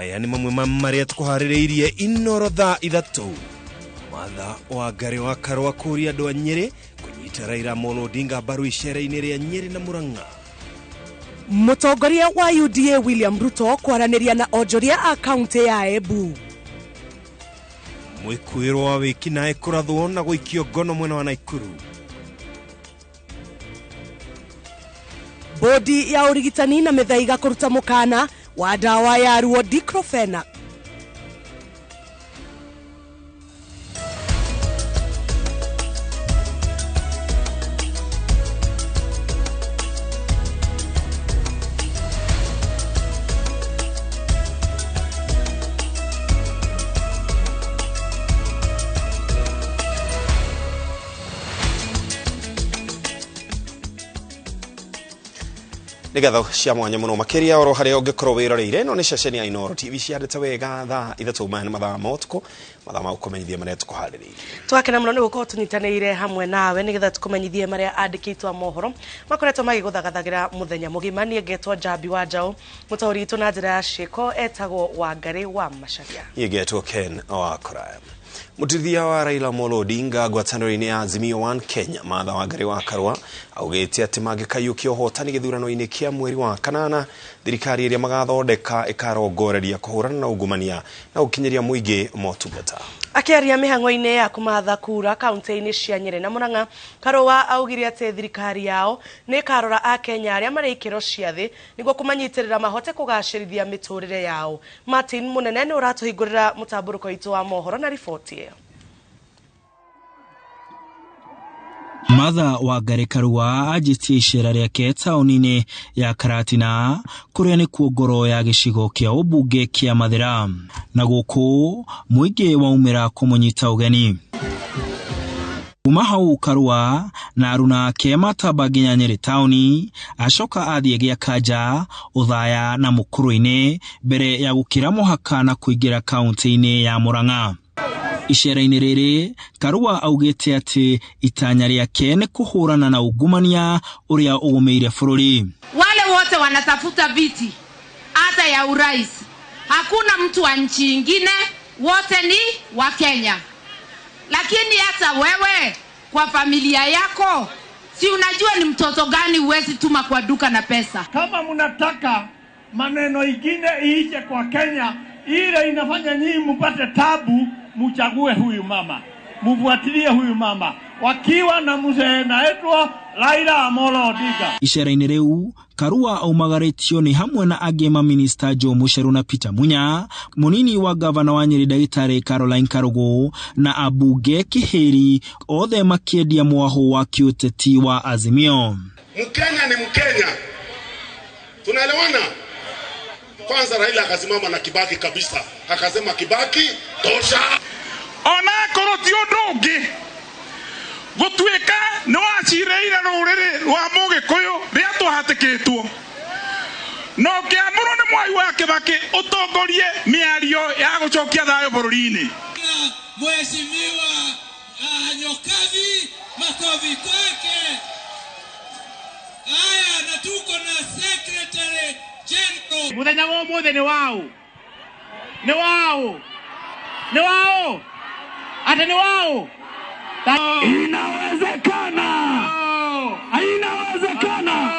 maya ni mamwe maria tukuharireirie Inooro Thaa Ithatu. Matha wa Ngari wa Karwa kuria andu a Nyeri kunyita Raila Amolo Odinga mbaru icera-ini ria Nyeri na Murang'a. Mutongoria wa UDA William Ruto kwaraniria na onjoria a kaunti ya Embu. Mwikuirwo wa wiki nae kurathwo na guikio ngono mwena wa Naikuru. Bodi ya urigitani na mithaiga kuruta mukana wa dawa ya ruo diclofenac. Nigatho cia mwanya muno makiria oro haria ungikorwo wiroreire no ni ceceni ya Inooro TV ciandite wega Thaa Ithatu mani mathaa motko mathaa ma kumenyithia maria tukuhariririe. Twakena muno ni gukorwo tunyitanĩire hamwe nawe nigetha tukumenyithie maria andikitwo mohoro makoretwo magiguthagathagira muthenya mugima. Nie ngetwo Jambi wa Njau, mutauri itu na njira ya ciiko etagwo wa Ngari wa Macharia. Ye ngetwo Ken wa Kuraya. Mutithia wa Raila Amolo Odinga ngwatanĩro-inĩ ya Azimio One Kenya Matha wa Ngari wa Karwa augĩte atĩ mangĩkaiũkia ũhotani gĩthurano-inĩ kĩa mweri wa kanana, thirikari ĩrĩa magathondeka ĩkarongoreria kũhũrana na ungumania na gũkinyĩria mũingĩ motungata. Akiaria mĩhang'o-inĩ ya kumatha kura kaunti-inĩ cia Nyeri na Murang'a, Karwa augire atĩ thirikari yao nĩ ĩkarora a Kenya arĩa marĩ ikĩro cia thĩ nĩguo kũmanyitĩrĩra mahote kũgacĩrithia mĩtũrĩre yao. Martin Munene nĩ ũratũhingũrĩra mũtambũrũko witũ wa mohoro na riboti ĩyo. Matha wa Ngari Karwa ajitie icera riake taũni-inĩ ya Karatina kuria nĩ kuo ngoro ya gĩcigo kĩa ũmbunge kĩa Mathira, na gũkũ mũingĩ waumĩra kũmũnyita ũgeni. Kuma hau Karwa na aruna ake matamba nginya Nyeri taũni, acoka athiĩ gĩaka nja Uthaya na Mũkũrũ-inĩ mbere ya gũkĩra mũhaka na kũingĩra kaunti-inĩ ya Murang'a. Icera-inĩ rĩrĩ Karwa augĩte atĩ itanya rĩake nĩ kũhũrana na ungumania ũrĩa ũgũmĩire bũrũri. Wale wote wanatafuta viti hata ya urais, hakuna mtu wa nchi nyingine, wote ni wa Kenya. Lakini hata wewe kwa familia yako, si unajua ni mtoto gani uwezi tuma kwa duka na pesa? Kama mnataka maneno ingine iije kwa Kenya ile inafanya nyinyi mpate tabu, mchague huyu mama, mfuatilie huyu mama wakiwa na mzee naitwa Raila Amolo Odinga. Icera-inĩ rĩu Karwa aumagarĩtio nĩ hamwe na angĩ maminista Joe Mucheru na Peter Munya, munini wa gavana wa Nyeri Ndagĩtarĩ Caroline Karugu na abunge Kĩhĩri, othe makĩendia mwaho wa kiũteti wa Azimio. Mkenya ni Mkenya, tunaelewana? Kwanza Raila akasimama na Kibaki kabisa, akasema Kibaki tosha. Ona koroti odonge gutweka no acireira ruriri rwa Mugikuyu ria twahatikitwo no kiamuru ni mwai wa Kibaki utongorie miario ya gucokia thayo bururi-ini. Mheshimiwa Nyokavi, makofi kwake. Haya, na tuko na secretary general. Muthenya wa mothe ni wao. Ni wao. Ni wao. Ate ni wao. Inawezekana. Inawezekana.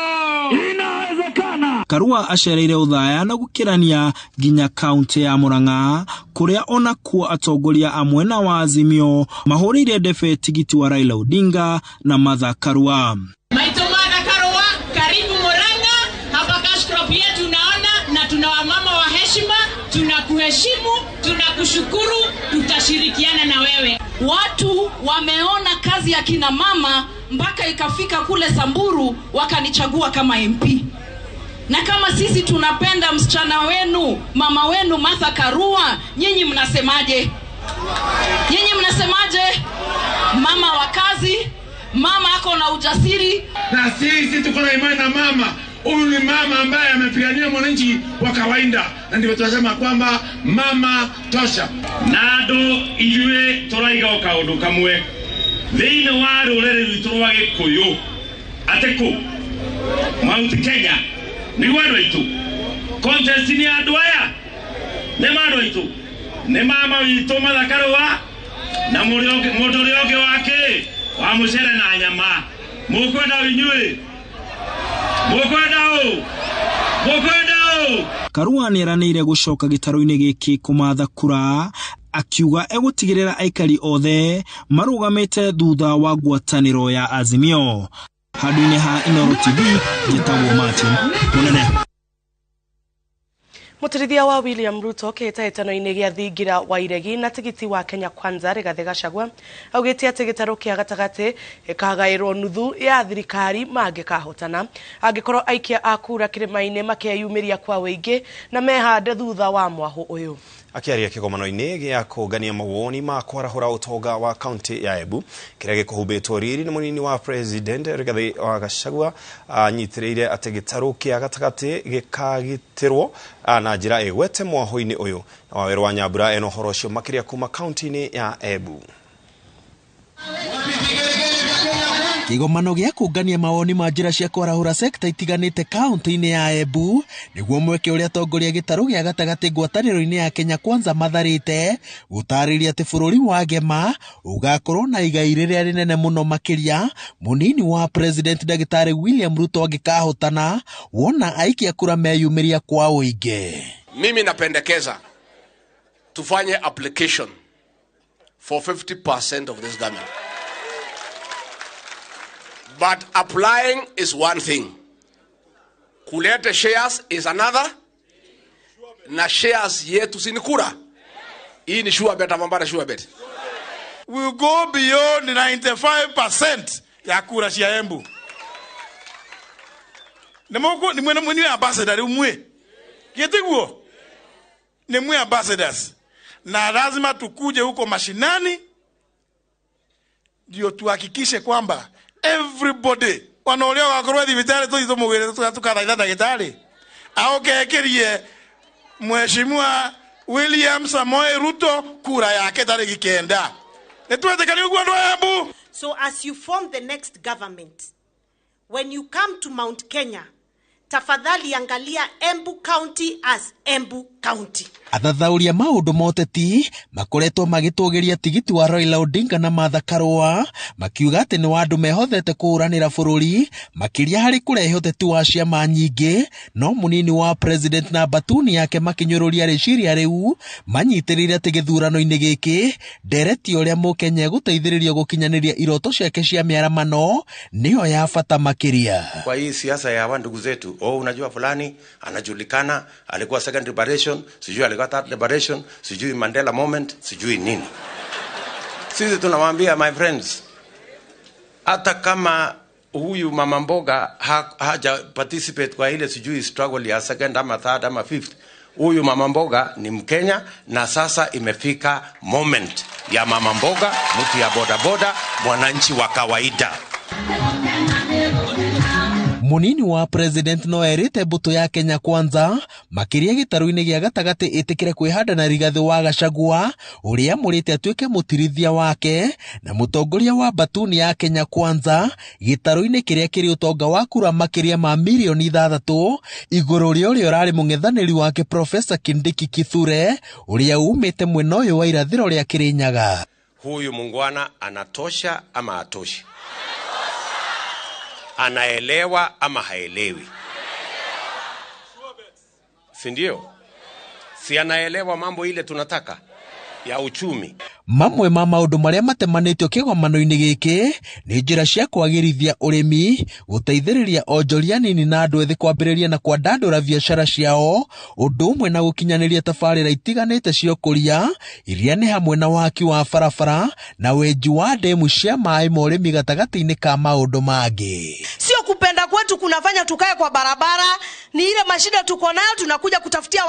Inawezekana. Karwa acereire Uthaya na gũkĩrania nginya kaunti ya Murang'a kuria ona kuo atongoria amwe na wa Azimio mahũrĩire ndebe tigiti wa Raila Odinga na Martha Karwa. Maitomana Karwa, karibu Murang'a. Hapa Kashkrop yetu tunaona na tuna wamama wa heshima, tunakuheshimu, tunakushukuru, tutashirikiana na wewe. Watu wameona kazi ya kina mama mpaka ikafika kule Samburu wakanichagua kama MP. Na kama sisi tunapenda msichana wenu, mama wenu Martha Karua, nyinyi mnasemaje? Nyinyi mnasemaje? Mama wa kazi, mama ako na ujasiri. Na sisi tuko na imani na mama. Huyu ni mama ambaye amepigania mwananchi wa kawaida, na ndivyo tunasema kwamba mama tosha. Nado iwe toraiga okaundu kamwe thĩinĩ wa rũrĩrĩ rwitũ rwa Gĩkũyũ ateko Mount Kenya nĩ gwandũ aitũ contest ni andũ aya ne mano itu ne mama itu Mathakarwa na mutorioge wake wa mucere na nyama mukwenda winywe mukwenda Karua nĩeranĩire gũcoka gĩtaro-inĩ gĩkĩ kũmatha kura, akiuga egũtigĩrĩra aikari othe marũgamĩte thutha wa ngwatanĩro ya Azimio. Handũ-inĩ ha Inooro TV, njĩtagwo Martin Mũnene. Mũtũrithia wa William Ruto kĩhĩtahĩtano-inĩ gĩa thingira wa iregi na tigiti wa Kenya Kwanza Rigathĩ Gachagua augĩte atĩ gĩtarũ kĩa gatagatĩ gĩkagaĩrwo nuthu ya thirikari mangĩkahotana angĩkorwo aikia a kura kĩrĩma-inĩ makeyumĩria kwa wĩingĩ na mehande thutha wa mwahũ ũyũ. Akiaria kĩgomano-inĩ gĩa kũngania mawoni ma kwarahũra ũtonga wa kaunti ya Embu kĩrĩa gĩkũhũmbĩtwo riri nĩ mũnini wa president Rigathĩ Gachagua anyitĩrĩire atĩ gĩtarũ kĩa gatagatĩ gĩkagitĩrwo na njĩra ĩgwete mwahũ-inĩ ũyũ. Na Waweru wa Nyambura ena ũhoro ũcio makĩria kuma kaunti-inĩ ya Embu. Kĩgomano gĩa kũngania mawoni ma njĩra cia kwarahũra sekta itiganĩte kaunti-inĩ ya Embu nĩguo mweke ũrĩa atongoria gĩtarũ gĩa gatagatĩ ngwatanĩro-inĩ ya Kenya Kwanza matharĩte gũtarĩria atĩ bũrũri wa Gema ũgakorwo na igai rĩrĩa rĩnene mũno makĩria mũnini wa president Ndagĩtarĩ William Ruto angĩkahotana wona aikia kura meyumĩria kwa ũingĩ. Mimi napendekeza tufanye application for 50% of this government. But applying is one thing. Kuleta shares is another. Na shares yetu si ni kura. Hii ni sure bet amambara sure bet. We will go beyond 95% ya kura cia Embu. Ni mwe ambassador umwe. Getiguo. Ni mwe ambassadors. Na lazima tukuje huko mashinani ndio tuhakikishe kwamba everybody wanaoleo wakorwa thibitari tu mugire tukathaitha ndagĩtarĩ aokekerie mheshimiwa William Samoei Ruto kura yake tariki 9 nĩtwetĩkania ũguo andũ a Embu. So as you form the next government, when you come to Mount Kenya, tafadhali angalia Embu County as Embu County. Athathauria maũndũ moteti makoretwo magĩtũgĩria tigiti wa Raila Odinga na Martha Karua makiuga atĩ nĩ andũ mehothete kũhũranĩra bũrũri makĩria harĩ kũrehe ũteti wa ciama nyingĩ, no mũnini wa president na batuni yake makinyũrũria rĩciria rĩu manyitĩrĩire atĩ gĩthurano-inĩ gĩkĩ ndereti ũrĩa mũkenya gũteithĩrĩria gũkinyanĩria iroto ciake cia mĩaramano nĩyo ya bata makĩria. Kwa hii siasa ya wa ndugu zetu, unajua fulani anajulikana alikuwa second liberation, sijui alikuwa third liberation, sijui Mandela moment, sijui nini. Sisi tunawaambia my friends, hata kama huyu mama mboga haja participate kwa ile sijui struggle ya second ama third ama fifth, huyu mama mboga ni Mkenya na sasa imefika moment ya mama mboga, mtu ya boda boda, mwananchi wa kawaida. Munini wa president no erite mbuto ya Kenya Kwanza makiria gĩtarũ-inĩ gĩa gatagatĩ ĩtĩkĩre kwĩhanda na Rigathĩ wa Gachagua ũrĩa mũrĩte atuĩke mũtirithia wake na mũtongoria wa batuni ya Kenya Kwanza gĩtarũ-inĩ kĩrĩa kĩrĩ ũtonga wa kura makĩria ma milioni 6 igũrũ rĩa ũrĩa ũrarĩ mũng'ethanĩri wake Professor Kindiki Kithure ũrĩa umĩte mwena ũyũ wa irathĩro rĩa Kĩrĩnyaga. Huyu mungwana anatosha ama atoshi? Anaelewa ama haelewi? Si ndio? Si anaelewa mambo ile tunataka ya uchumi? Mamwe ma maũndũ marĩa matemanĩtio kĩgomano-inĩ gĩkĩ nĩ njĩra cia kwagĩrithia ũrĩmi, gũteithĩrĩria onjoria nini na andũ ethĩ kwambĩrĩria na kwandandũra biacara ciao, ũndũ ũmwe na gũkinyanĩria tabarĩra itiganĩte cia ũkũria iria nĩ hamwe na waki wa barabara na wenji wa ndemu cia maĩ ma ũrĩmi gatagatĩ-inĩ ka maũndũ mangĩ. Sio kupenda kwetu kunafanya tukae kwa barabara, ni ile mashida tuko nayo tunakuja kutafutia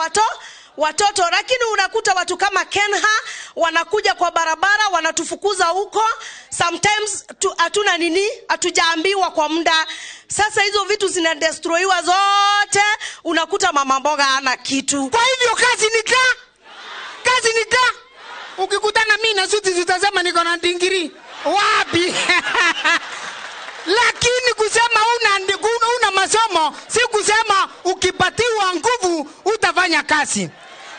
watoto, lakini unakuta watu kama Kenha wanakuja kwa barabara wanatufukuza huko. Sometimes hatuna nini, hatujaambiwa kwa muda. Sasa hizo vitu zinadestroyiwa zote, unakuta mama mboga hana kitu. Kwa hivyo kazi ni ta. Ukikutana mimi na suti zitasema niko na dingiri. Wapi? Lakini kusema una masomo si kusema ukipatiwa nguvu utafanya kazi.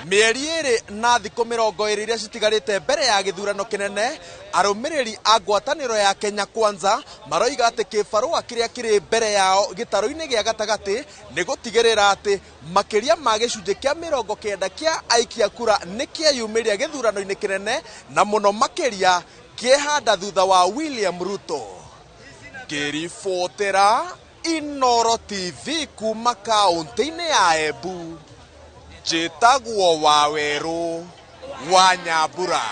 Mieri iri na thikũ 20 iria citigarĩte mbere ya gĩthurano kĩnene, arũmĩrĩri a ngwatanĩro ya Kenya Kwanza maroiga atĩ kĩbarũa kĩrĩa kĩrĩ mbere yao gĩtarũ-inĩ gĩa gatagatĩ nĩ gũtigĩrĩra atĩ makĩria ma gĩcunjĩ kĩa 90 kĩa aikia kura nĩ kĩeyumĩria gĩthurano-inĩ kĩnene, na mũno makĩria kĩehanda thutha wa William Ruto. Ngĩribotera Inooro TV kuma kaunti-inĩ ya Embu, Jitagwo Waweru wa Nyambura.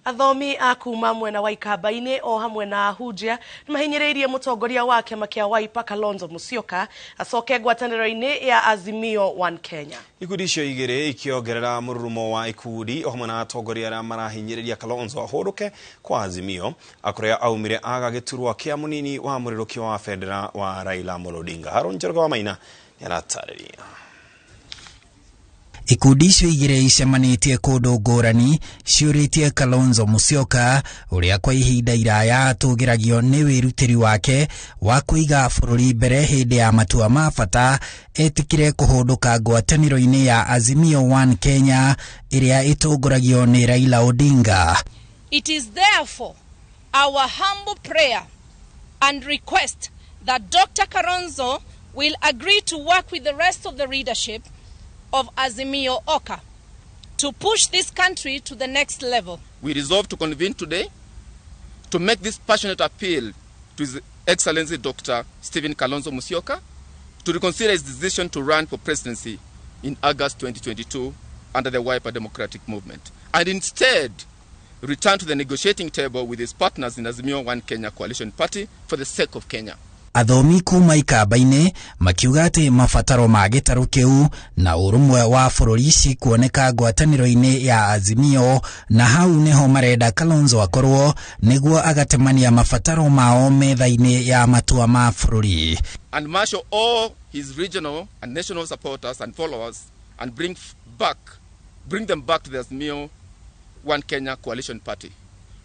Athomi a kuma mwena wa Ikamba-inĩ o hamwe na Hunjia nimahinyĩrĩirie mũtongoria wa kĩama kĩa Wiper Kalonzo Musyoka acoke ngwatanĩro-inĩ ya Azimio One Kenya. Ikundi icio igĩrĩ ikiongerera mũrurumo wa ikundi o hamwe na atongoria arĩa marahinyĩrĩria Kalonzo ahũrũke kwa Azimio, akũrĩa aumire aga gĩturwa kĩa mũnini wa mũrirũkio wa Federa wa Raila Amolo Odinga. Harun Njoroge wa Maina nĩaratarĩria. Ikundi icio igĩrĩ icemanĩtie kũndũ ngũrani ciũrĩtie Kalonzo Musyoka ũrĩa kwa ihinda iraya atũgĩragio nĩ wĩrutĩri wake wa kũiga bũrũri mbere hĩndĩ ya matua ma bata etĩkire kũhũndũka ngwatanĩro-inĩ ya Azimio One Kenya ĩrĩa ĩtongoragio nĩ Raila Odinga. It is therefore our humble prayer and request that Dr. Kalonzo will agree to work with the rest of the leadership of Azimio Oka to push this country to the next level. We resolve to convene today to make this passionate appeal to His Excellency Dr. Stephen Kalonzo Musyoka to reconsider his decision to run for presidency in August 2022 under the Wiper Democratic Movement, and instead return to the negotiating table with his partners in Azimio One Kenya Coalition Party for the sake of Kenya. Athomi kuma Ikamba-inĩ makiuga atĩ mabataro ma gĩtarũ kĩu na ũrũmwe wa bũrũri ici kuoneka ngwatanĩro-inĩ ya Azimio, na hau nĩho marenda Kalonzo akorwo nĩguo agatemania mabataro mao metha-inĩ ya matua ma bũrũri. And marshal all his regional and national supporters and followers and bring them back to the Azimio One Kenya Coalition Party.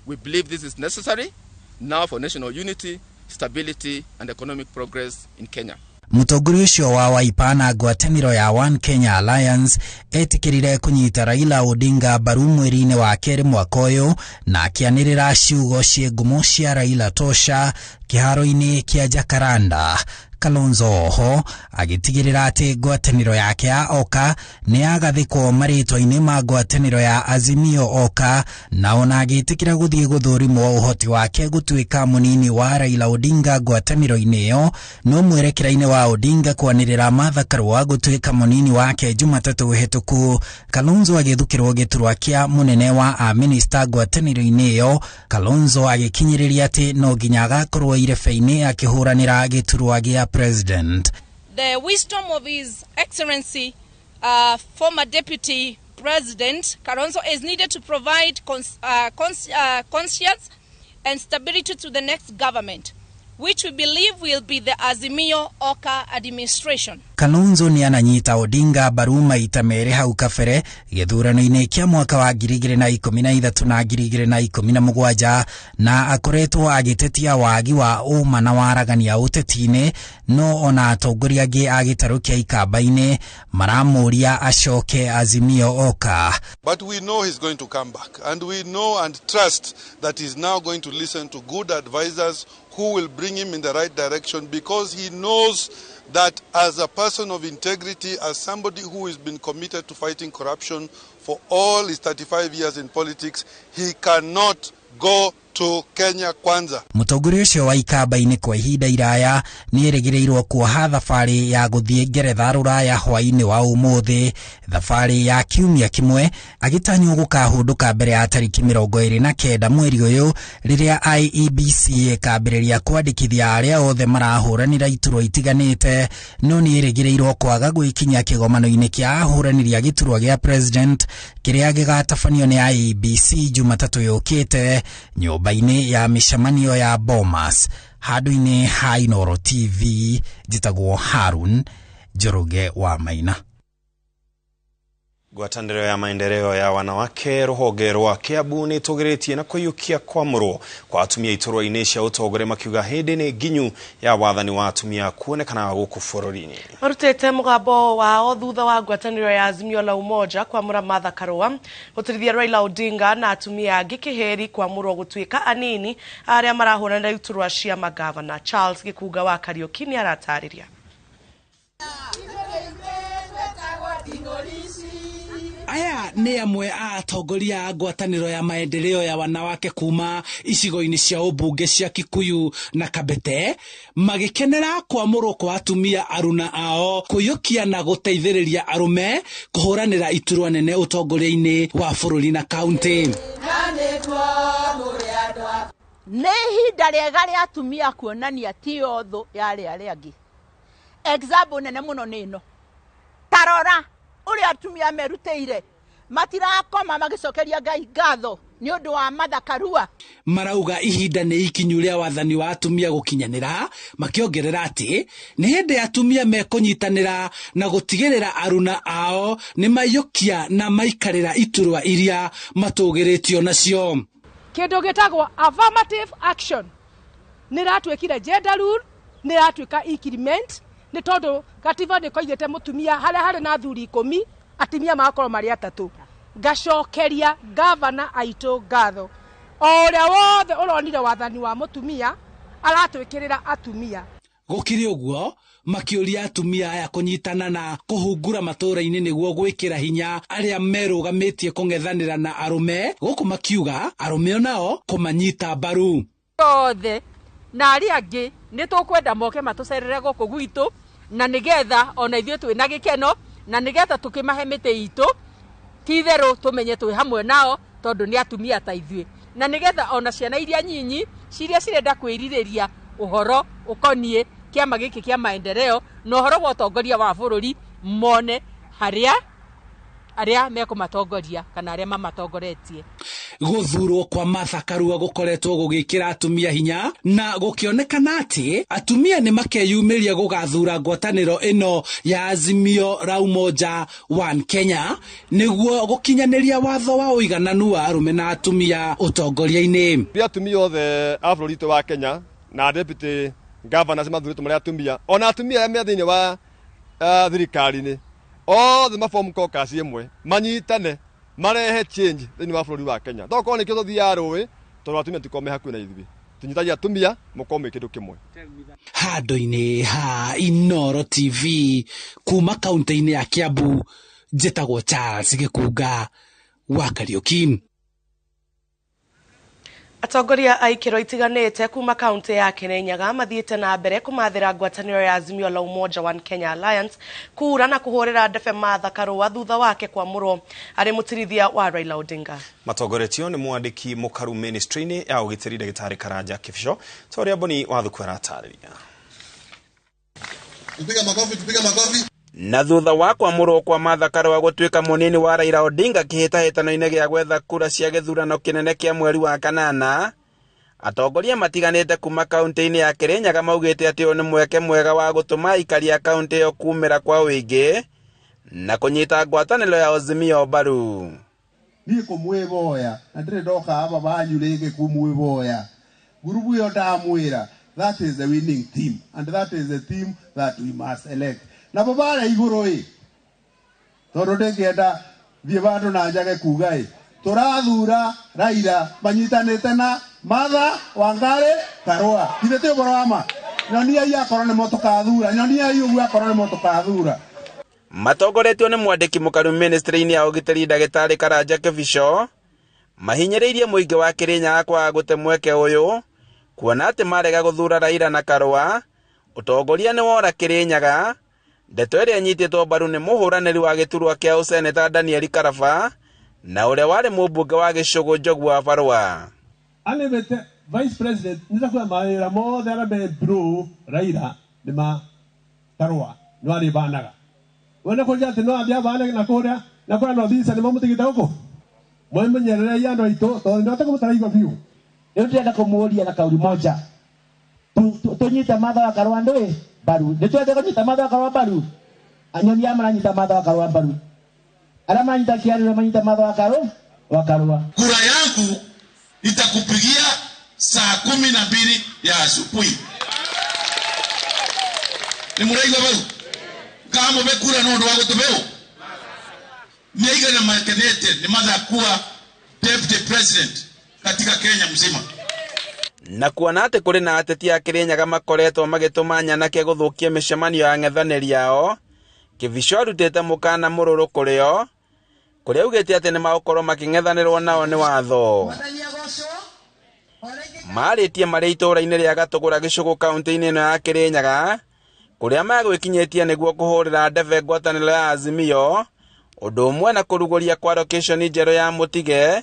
We believe this is necessary now for national unity, stability and economic progress in Kenya. Mũtongoria ũcio wa Wiper na ngwatanĩro ya One Kenya Alliance etikĩrire kũnyita Raila Odinga mbaru mweri-inĩ wa kerĩ mwaka ũyũ na akĩanĩrĩra ciugo cia ngumo cia Raila tosha kĩharo-inĩ kĩa Jacaranda. Kalonzo ho agĩtigĩrĩra atĩ ngwatanĩro yake ya Oka nĩ yagathĩkwo marĩtwa-inĩ ma ngwatanĩro ya Azimio Oka, na ona agĩtĩkĩra gũthiĩ gũthũrimwo ũhoti wake gũtuĩka mũnini wa Raila Odinga ngwatanĩro-inĩ ĩyo, no mwerekera-inĩ wa Odinga kwanĩrĩra Martha Karua gũtuĩka mũnini wake Jumatatũ hĩtũku. Kalonzo agĩthukĩrwo gĩturwa kĩa mũnene wa aminista ngwatanĩro-inĩ ĩyo, Kalonzo agĩkinyĩrĩria atĩ no nginya agakorwo irebe-inĩ akĩhũranĩra gĩturwa gĩa president. The wisdom of His Excellency former Deputy President Kalonzo is needed to provide conscience and stability to the next government, which we believe will be the Azimio Oka administration. Kalonzo ni ananyita Odinga mbaru maita merĩ hau kabere gĩthurano-inĩ kĩa mwaka wa 2013 na 2017, na akoretwo agĩtetia wagi wa ũma na waragania ũteti-inĩ, no ona atongoria angĩ a gĩtarũ kĩa Ikamba-inĩ maramũria acoke Azimio Oka. But we know he's going to come back, and we know and trust that he's now going to listen to good advisors who will bring him in the right direction, because he knows that as a person of integrity, as somebody who has been committed to fighting corruption for all his 35 years in politics, he cannot go to Kenya Kwanza. Mũtongoria ũcio wa Ikamba-inĩ kwa ihinda iraya nĩ erĩgĩrĩirwo kuoha thabarĩ ya gũthiĩ Ngeretha Rũraya hwaĩ-inĩ wa ũmũthĩ, thabarĩ ya kiumia kĩmwe, agĩtanywo gũkahũndũka mbere ya tarĩki 29 mweri ũyũ, rĩrĩa IEBC ĩkambĩrĩria kwandĩkithia arĩa othe marahũranĩra iturwa itiganĩte, no nĩ erĩgĩrĩirwo kwaga gwĩkinyia kĩgomano-inĩ kĩa ahũranĩri a gĩturwa gĩa president kĩrĩa gĩgatabanio nĩ IEBC Jumatatũ yũkĩte nyũmba-inĩ ya mĩcemanio ya Bomas. Handũ-inĩ ha Inooro TV, njĩtagwo Harun Njoroge wa Maina. Ngwatanĩro ya maendeleo ya wanawake rũhonge rwa Kiambu nĩ tũgĩrĩtie na kũiyũkia kwamũrwo kwa atumia iturwa-inĩ cia ũtongoria makiuga hĩndĩ nĩ nginyu ya wathani wa atumia kuonekana gũkũ bũrũri-inĩ. Marutĩte mũgambo wao thutha wa ngwatanĩro ya Azimio la Umoja kwamũra Martha Karua gũtirithia Raila Odinga na atumia angĩ kĩheri kwamũrwo gũtuĩka anini arĩa marahũranĩra iturwa cia magavana. Charles Gĩkunga wa Kariuki nĩ aratarĩria. Aya nĩ amwe a atongoria a ngwatanĩro ya maendeleo ya wanawake kuma icigo-inĩ cia ũmbunge cia Kikuyu na Kabete magĩkenera kwamũrwo kwa atumia aruna ao kũiyũkia na gũteithĩrĩria arume kũhũranĩra iturwa nene ũtongoria-inĩ wa bũrũri na kaunti. Nĩ ihinda rĩega rĩa atumia kuonania ti thũ ya arĩa angĩ. Example nene mũno nĩ ĩno. Tarora uri atumia merutĩire matirakoma magicokeria Ngai ngatho nĩ ũndũ wa Martha Karua. Marauga ihinda nĩ ikinyu rĩa wathani wa atumia gũkinyanĩra, makiongerera atĩ nĩ hĩndĩ atumia mekũnyitanĩra na gũtigĩrĩra aruna ao nĩ maiyũkia na maikarĩra iturwa iria matũgĩrĩtio nacio. Kĩndũ gĩtagwo affirmative action nĩ ratwĩkire gender rule, nĩ ratwĩka increment nĩ tondũ katiba nĩ koigĩte mũtumia harĩ na athuri 10 atumia magakorwo marĩ 3. Ngacokeria gavana aitũ ngatho o ũrĩa wothe ũronire wathani wa mũtumia aratwĩkĩrĩra atumia. Gũkĩrĩ ũguo makĩũria atumia aya kũnyitana na kũhungura matũũra-inĩ nĩguo gwĩkĩra hinya arĩa merũgamĩtie kũng'ethanĩra na arume, gũkũ makiuga arume onao kũmanyita mbaru. Othe na arĩa angĩ nĩ tũkwenda moke matũcerere gũkũ gwitũ na nĩgetha ona ithuĩ twĩna gĩkeno na nĩgetha tũkĩmahe mĩtĩ itũ ti-itherũ tũmenye twĩ hamwe nao tondũ nĩ atumia ta ithuĩ, na nĩgetha ona ciana iria nyinyi ciria cirenda kwĩrirĩria ũhoro ũkoniĩ kĩama gĩkĩ kĩa maendeleo na ũhoro wa ũtongoria wa bũrũri mone arĩa mekũmatongoria kana arĩa mamatongoretie. Gũthurwo kwa Martha Karua gũkoretwo gũgĩkĩra atumia hinya na gũkĩonekana atĩ atumia nĩ makeyumĩria gũgathura ngwatanĩro ĩno ya Azimio la Umoja One Kenya nĩguo gũkinyanĩria watho wa ũigananu wa arume na atumia ũtongoria-inĩ. Atumia othe a bũrũri witũ wa Kenya na deputy governors mathurĩtwo marĩ atumia, ona atumia arĩa me thĩinĩ wa thirikari-inĩ othe mabomu caucus ĩmwe manyitane marehe change thĩinĩ wa bũrũri wa Kenya. Tokorwo nĩkĩo tũthiaga rũĩ tondũ atumia tikome hakuhĩ na ithuĩ, tunyitagia atumia mũkorwo mwĩ kĩndũ kĩmwe. Handũ-inĩ ha Inooro TV kuma kaunti-inĩ ya Kiambu, njĩtagwo Charles Gĩkunga wa Kariuki. Atongoria a ikĩro itiganĩte kuma kaunti ya Kirinyaga mathiĩte na mbere kũmathĩra ngwatanĩro ya Azimio la Umoja One Kenya Alliance kura na kũhũrĩra ndebe Martha Karua thutha wake kwamũrwo arĩ mũtirithia wa Raila Odinga. Matongoretio nĩ mwandĩki mũkaru ministry-inĩ ya ũgitĩri Ndagĩtarĩ Karanja Kĩbico, Toria Boni wa Thukũ aratarĩria. Tupiga makofi. Na thutha wa kwamũrwo kwa Martha Karua gũtuĩka mũnini wa Raila Odinga kĩhĩtahĩtano-inĩ gĩa gwetha kura cia gĩthurano kĩnene kĩa mweri wa kanana, atongoria matiganĩte kuma kaunti-inĩ ya Kirinyaga maugĩte atĩ ũyũ nĩ mweke mwega wa gũtũma aikari a kaunti ĩyo kumĩra kwa ũingĩ na kũnyita ngwatanĩro ya Azimio mbaru. Niĩ kũmwĩboya na ndĩrĩ ndoka aba banyu rĩngĩ kũmwĩboya. Gurubu ĩyo ndamwĩra, that is the winning team and that is the team that we must elect. Na babara igũrũ tondũ ndĩngĩenda thiĩ bandũ na njage kuga tũrathura Raila manyitanĩte na Martha Wangari Karua. Ithe ũhoro wa ma nyonia akorwo nĩ mo tũkathura, nyonia ũguo akorwo nĩ mo tũkathura. Matongoretio nĩ mwandĩki mũkaru ministry-inĩ ya ũgitĩri Ndagĩtarĩ Karanja Kĩbico mahinyĩrĩirie mũingĩ wa Kirinyaga kwaga gũte mweke ũyũ kuona atĩ marega gũthura Raila na Karua. Ũtongoria nĩ wora Kirinyaga. Ndeto ĩrĩa nyitĩtwo mbaru nĩ mũhũranĩri wa gĩturwa kĩa ũseneta Daniel Karaba na ũrĩa warĩ mũmbunge wa Gĩcũgũ Njogu wa Barũa. Alivete vice president nĩtakuwa mawĩra mothe arĩa me bro Raila nĩ ma Karua no arĩ banaga. Wena kũrĩa atĩ no ambia banaga na kũrĩa na kũrĩa no thisa nĩ mamũtigĩte gũkũ. Mwemenyerere ya andũ aitũ tondũ nĩ atakũmũtaraigua biũ. Nĩ tũrenda kũmũria na kauli moja. Tunyita Martha Karua ndũĩ baru. Nĩ twende kũnyita Martha Karua baru. Anyonia maranyita Martha Karua baru. Ala manyita kiarura manyita madho wakarua. Kura yangu itakupigia saa 12 ya asubuhi. Ni muraiga bau. Kama bekura no ndo wago tobeo. Niiga na makenete ni madha kuwa deputy president katika Kenya mzima. Na kuona ati kuri na ateti a Kirinyaga makoretwo magituma nyanake guthukia mishemanio ya ng'ethaniri yao, Kĩbico arutĩte mũkana mũrũrũ kũrĩo kũrĩa augĩte atĩ nĩ magũkorwo makĩng'ethanĩrwo nao nĩ watho. Marĩtie marĩ itũũra-inĩ rĩa Gatũgũra Gĩcũgũ kaunti-inĩ ĩno ya Kirinyaga kũrĩa magwĩkinyĩtie nĩguo kũhũrĩra ndebe ngwatanĩro ya Azimio, ũndũ ũmwe na kũrugũria kwa location njerũ ya Mũtige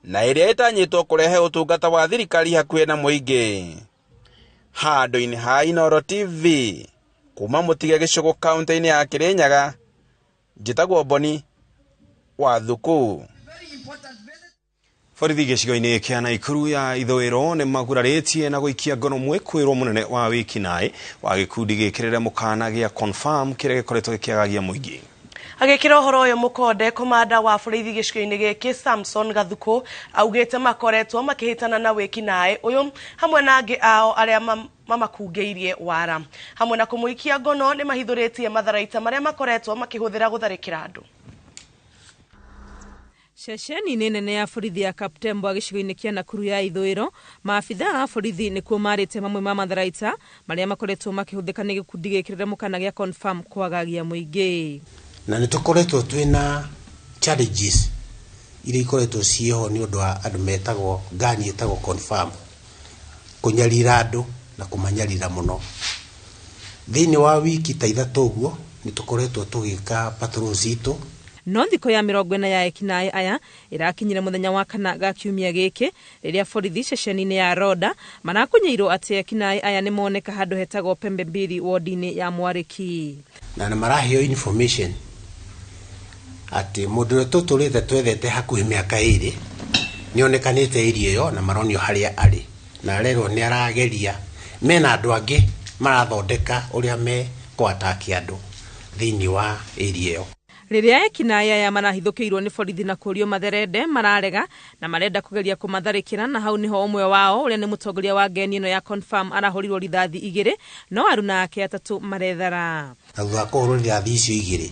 na ĩrĩa ĩtanyĩtwo kũrehe ũtungata wa thirikari hakuhĩ na mũingĩ. Handũ-inĩ ha Inooro TV kuma Mũtige Gĩcũgũ kaunti-inĩ ya Kirinyaga, njĩtagwo Boni wa Thuku. Borithi gĩcigo-inĩ kĩa Naikuru ya ithũĩro nĩ magurarĩtie na gũikia ngono mwĩkũĩrwo mũnene wa wĩkinaĩ wa gĩkundi gĩkĩrĩre mũkana gĩa Confirm kĩrĩa gĩkoretwo gĩkĩagagia mũingĩ. Agĩkĩra ũhoro ũyũ mũkonde komanda wa borithi gĩcigo-inĩ gĩkĩ Samson Gathuku augĩte makoretwo makĩhĩtana na wĩkinaĩ ũyũ hamwe na angĩ ao arĩa mamakungĩirie wara. Hamwe na kũmũikia ngono nĩ mahithũrĩtie matharaita marĩa makoretwo makĩhũthĩra gũtharĩkĩra andũ. Ceceni nene ya borithi ya Kaptembo wa gĩcigo-inĩ kĩa Nakuru ya ithũĩro, maabitha a borithi nĩkuo marĩte mamwe ma matharaita marĩa makoretwo makĩhũthĩka nĩ gĩkundi gĩkĩrĩre mũkana gĩa Confirm kwagagia mũingĩ. Na nĩtũkoretwo twĩna challenges iria ikoretwo ciĩho nĩ ũndũ wa andũ metagwo ngani ĩtagwo Confirm kũnyarira andũ na kũmanyarira mũno. Thĩinĩ wa wiki ta ithatũ ũguo nĩtũkoretwo tũgĩka patrols itũ. No thikũ ya 40 ya ekinaĩ aya ĩrakinyire mũthenya wa kana ga kiumia gĩkĩ rĩrĩa borithi ceceni-inĩ ya Roda marakunyeirwo atĩ ekinaĩ aya nĩ moneka handũ hetagwo Pembe Mbiri ward-inĩ ya Mwariki. Na maraheo information atĩ mũndũ ũrĩa tũtũrĩte twethete hakuhĩ mĩaka 2 nĩonekanĩte area ĩyo na maronio harĩa arĩ, na arerwo nĩ arageria mena andũ angĩ marathondeka ũrĩa kwataki andũ thĩinĩ wa area ĩyo. Rĩrĩa ekinaĩ aya marahithũkĩirwo nĩ borithi na kũrio matherende mararega na marenda kũgeria kũmatharĩkĩra, na hau niho ũmwe wao ũrĩa nĩ mũtongoria wa ngeni ĩno ya Confirm arahũrirwo rithathi 2 no aruna ake 3 marethara. Na thutha kũhũrwo rithathi icio 2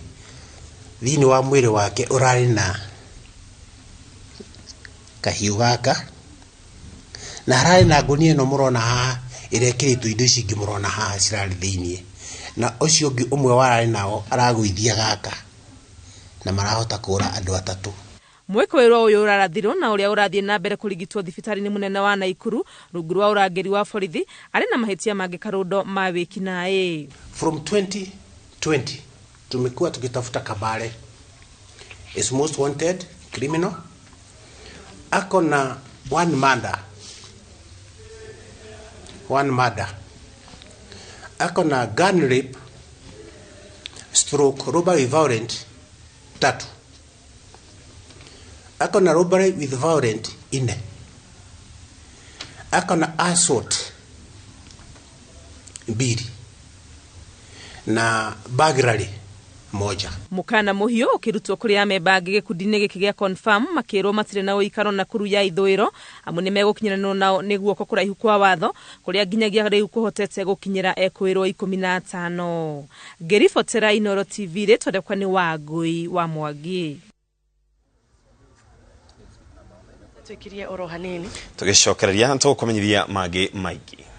thĩinĩ wa mwĩrĩ wake ũrarĩ na kahiũ gaka na hararĩ na ngũnia ĩno mũrona haha ĩrĩa ĩkĩrĩtwo indo ici ingĩ mũrona haha cirarĩ thĩinĩ, na ũcio ũngĩ ũmwe wararĩ nao aragũithia gaka na marahota kũra andũ 3. Mwĩkũĩrwo ũyũ ũrarathirwo na ũrĩa ũrathiĩ na mbere kũrigitwo thibitarĩ-inĩ mũnene wa Naikuru rungu rwa ũrangĩri wa borithi arĩ na mahĩtia mangĩ karũndo ma wĩkinaĩ. From 2020 tumekuwa tukitafuta Kabale is most wanted criminal, ako na one murder, ako na gun rape stroke robbery violent 3, ako na robbery with violent 4, ako na assault 2 na burglary 1. Mũkana mũhiũ ũkĩrutwo kũrĩ amemba angĩ gĩkundi-inĩ gĩkĩ gĩa Confirm makĩrwo matirĩ na ũikaro Nakuru ya ithũĩro amu nĩ megũkinyanĩrwo nao nĩ guoko kũraihu kwa watho kũrĩa nginyagia rĩu kũhotete gũkinyĩra ekwĩrwo 15. Ngĩribotera Inooro TV rĩtondekwa nĩ Wangui wa Mwangi. Tũkirie oro hanini tũgĩcokereria tũkũmenyithia mangĩ maingĩ.